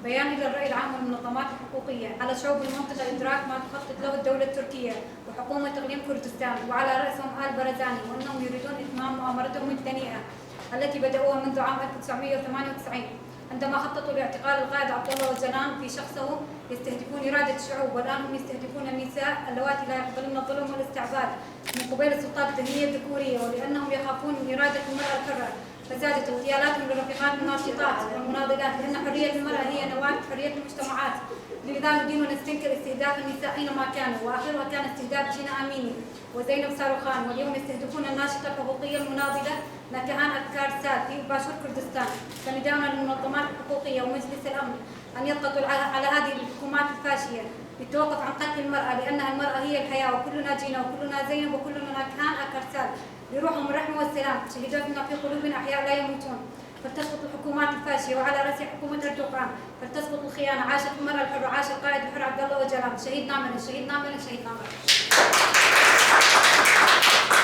بيان إلى الرأي العام والمنظمات الحقوقية على شعوب المنطقة إدراك ما تخطط له الدولة التركية وحكومة إقليم كردستان وعلى رأسهم آل برزاني، وأنهم يريدون إتمام مؤامرتهم الدنيئة التي بدأوها منذ عام 1998 عندما خططوا لاعتقال القائد عبد الله أوجلان في شخصه، يستهدفون إرادة الشعوب، والآن هم يستهدفون النساء اللواتي لا يقبلن الظلم والاستعباد من قبيل السلطات الدينية الذكورية، ولأنهم يخافون من إرادة المرأة الحرة، فزادت اغتيالاتهم للرفيقات الناشطات والمناضلات، لأن حرية المرأة هي نواة حرية المجتمعات. لذا ندين ونستنكر استهداف النساء أينما كانوا، وآخرها كان استهداف جينا أميني وزينب صاروخان، واليوم يستهدفون الناشطة الحقوقية المناضلة نكهان أبكار ساد في باشور كردستان. فنداؤنا للمنظمات الحقوقية ومجلس الأمن أن يضغطوا على هذه الحكومات الفاشية للتوقف عن قتل المرأة، لأنها المرأة هي الحياة، وكلنا جينا وكلنا زينب وكلنا نكهان أبكار ساد، لروحهم الرحمة والسلام. شهدتنا في قلوبنا أحياء لا يموتون. فلتسقط الحكومات الفاشية وعلى رأس حكومة أردوغان، فلتسقط الخيانة. عاشت المرأة الحرة، عاش القائد الحر عبد الله أوجلان. شهيد نامنا، شهيد نامنا، شهيد نامنا.